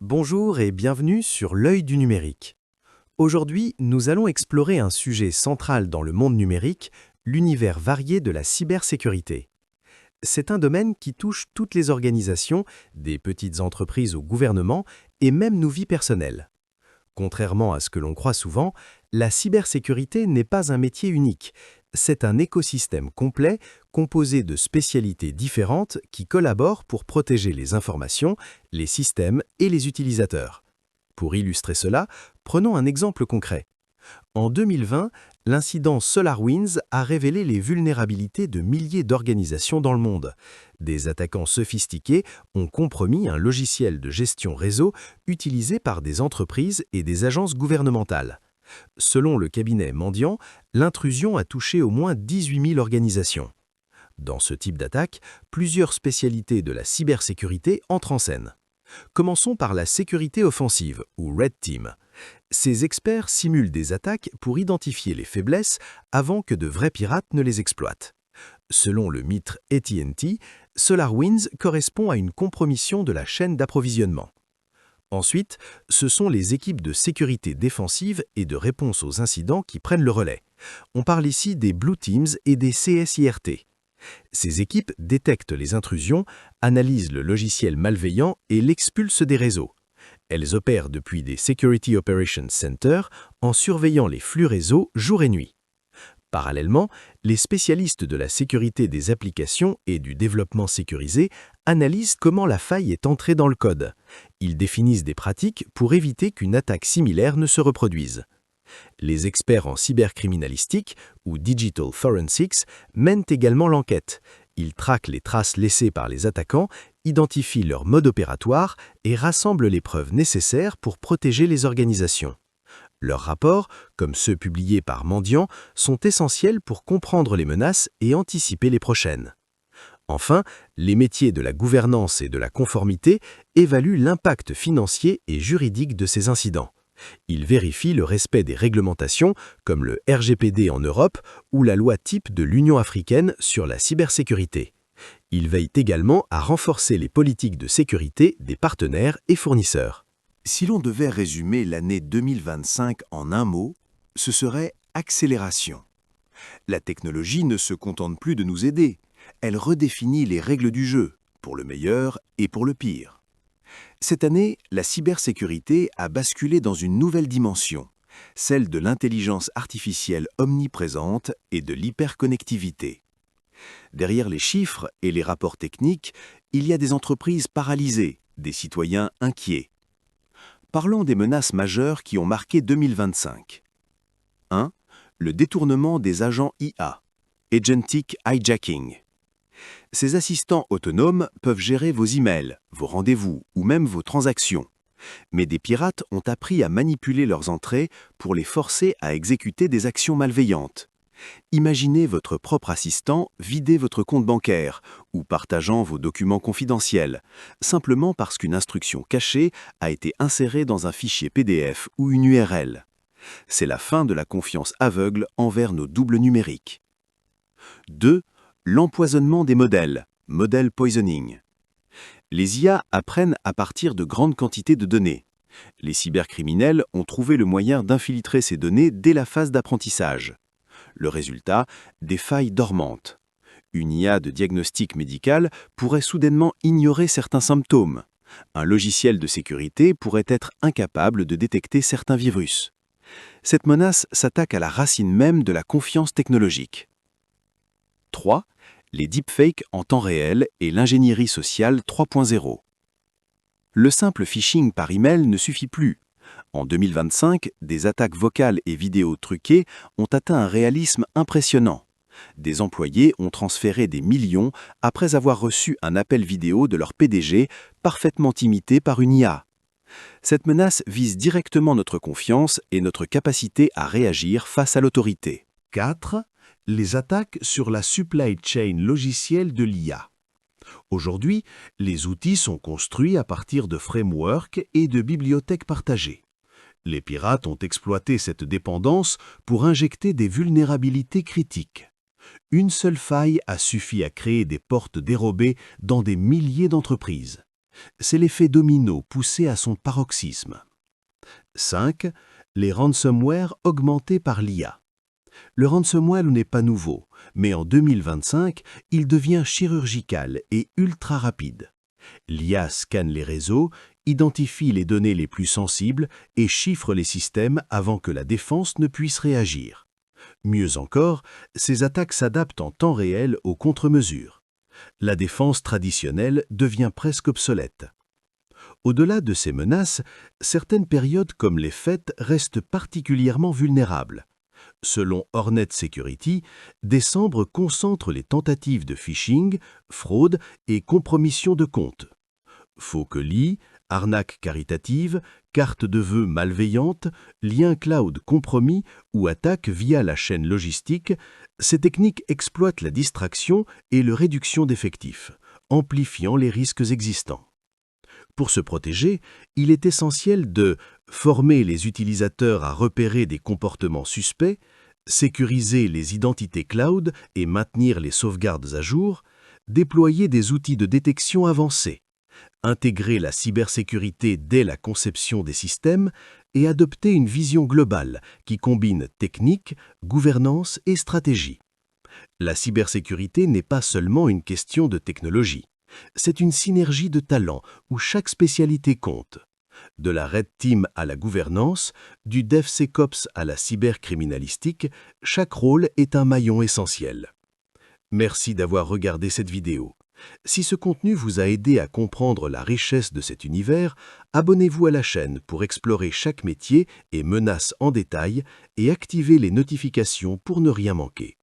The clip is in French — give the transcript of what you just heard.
Bonjour et bienvenue sur l'œil du numérique. Aujourd'hui, nous allons explorer un sujet central dans le monde numérique, l'univers varié de la cybersécurité. C'est un domaine qui touche toutes les organisations, des petites entreprises au gouvernement et même nos vies personnelles. Contrairement à ce que l'on croit souvent, la cybersécurité n'est pas un métier unique. C'est un écosystème complet composé de spécialités différentes qui collaborent pour protéger les informations, les systèmes et les utilisateurs. Pour illustrer cela, prenons un exemple concret. En 2020, l'incident SolarWinds a révélé les vulnérabilités de milliers d'organisations dans le monde. Des attaquants sophistiqués ont compromis un logiciel de gestion réseau utilisé par des entreprises et des agences gouvernementales. Selon le cabinet Mandiant, l'intrusion a touché au moins 18 000 organisations. Dans ce type d'attaque, plusieurs spécialités de la cybersécurité entrent en scène. Commençons par la sécurité offensive, ou Red Team. Ces experts simulent des attaques pour identifier les faiblesses avant que de vrais pirates ne les exploitent. Selon le mitre AT&T, SolarWinds correspond à une compromission de la chaîne d'approvisionnement. Ensuite, ce sont les équipes de sécurité défensive et de réponse aux incidents qui prennent le relais. On parle ici des Blue Teams et des CSIRT. Ces équipes détectent les intrusions, analysent le logiciel malveillant et l'expulsent des réseaux. Elles opèrent depuis des Security Operations Centers en surveillant les flux réseau jour et nuit. Parallèlement, les spécialistes de la sécurité des applications et du développement sécurisé analysent comment la faille est entrée dans le code. Ils définissent des pratiques pour éviter qu'une attaque similaire ne se reproduise. Les experts en cybercriminalistique, ou Digital Forensics, mènent également l'enquête. Ils traquent les traces laissées par les attaquants, identifient leur mode opératoire et rassemblent les preuves nécessaires pour protéger les organisations. Leurs rapports, comme ceux publiés par Mandiant, sont essentiels pour comprendre les menaces et anticiper les prochaines. Enfin, les métiers de la gouvernance et de la conformité évaluent l'impact financier et juridique de ces incidents. Ils vérifient le respect des réglementations comme le RGPD en Europe ou la loi type de l'Union africaine sur la cybersécurité. Ils veillent également à renforcer les politiques de sécurité des partenaires et fournisseurs. Si l'on devait résumer l'année 2025 en un mot, ce serait accélération. La technologie ne se contente plus de nous aider, elle redéfinit les règles du jeu, pour le meilleur et pour le pire. Cette année, la cybersécurité a basculé dans une nouvelle dimension, celle de l'intelligence artificielle omniprésente et de l'hyperconnectivité. Derrière les chiffres et les rapports techniques, il y a des entreprises paralysées, des citoyens inquiets. Parlons des menaces majeures qui ont marqué 2025. 1. Le détournement des agents IA, Agentic Hijacking. Ces assistants autonomes peuvent gérer vos emails, vos rendez-vous ou même vos transactions. Mais des pirates ont appris à manipuler leurs entrées pour les forcer à exécuter des actions malveillantes. Imaginez votre propre assistant vider votre compte bancaire ou partageant vos documents confidentiels, simplement parce qu'une instruction cachée a été insérée dans un fichier PDF ou une URL. C'est la fin de la confiance aveugle envers nos doubles numériques. 2. L'empoisonnement des modèles, model poisoning. Les IA apprennent à partir de grandes quantités de données. Les cybercriminels ont trouvé le moyen d'infiltrer ces données dès la phase d'apprentissage. Le résultat, des failles dormantes. Une IA de diagnostic médical pourrait soudainement ignorer certains symptômes. Un logiciel de sécurité pourrait être incapable de détecter certains virus. Cette menace s'attaque à la racine même de la confiance technologique. 3. Les deepfakes en temps réel et l'ingénierie sociale 3.0. Le simple phishing par email ne suffit plus. En 2025, des attaques vocales et vidéos truquées ont atteint un réalisme impressionnant. Des employés ont transféré des millions après avoir reçu un appel vidéo de leur PDG parfaitement imité par une IA. Cette menace vise directement notre confiance et notre capacité à réagir face à l'autorité. 4. Les attaques sur la supply chain logicielle de l'IA. Aujourd'hui, les outils sont construits à partir de frameworks et de bibliothèques partagées. Les pirates ont exploité cette dépendance pour injecter des vulnérabilités critiques. Une seule faille a suffi à créer des portes dérobées dans des milliers d'entreprises. C'est l'effet domino poussé à son paroxysme. 5. Les ransomware augmentés par l'IA. Le ransomware n'est pas nouveau, mais en 2025, il devient chirurgical et ultra rapide. L'IA scanne les réseaux, identifie les données les plus sensibles et chiffre les systèmes avant que la défense ne puisse réagir. Mieux encore, ces attaques s'adaptent en temps réel aux contre-mesures. La défense traditionnelle devient presque obsolète. Au-delà de ces menaces, certaines périodes comme les fêtes restent particulièrement vulnérables. Selon Hornet Security, décembre concentre les tentatives de phishing, fraude et compromission de comptes. Faux colis, arnaques caritatives, cartes de vœux malveillantes, liens cloud compromis ou attaques via la chaîne logistique, ces techniques exploitent la distraction et la réduction d'effectifs, amplifiant les risques existants. Pour se protéger, il est essentiel de former les utilisateurs à repérer des comportements suspects, sécuriser les identités cloud et maintenir les sauvegardes à jour, déployer des outils de détection avancés, intégrer la cybersécurité dès la conception des systèmes et adopter une vision globale qui combine technique, gouvernance et stratégie. La cybersécurité n'est pas seulement une question de technologie. C'est une synergie de talents où chaque spécialité compte. De la Red Team à la gouvernance, du DevSecOps à la cybercriminalistique, chaque rôle est un maillon essentiel. Merci d'avoir regardé cette vidéo. Si ce contenu vous a aidé à comprendre la richesse de cet univers, abonnez-vous à la chaîne pour explorer chaque métier et menace en détail et activez les notifications pour ne rien manquer.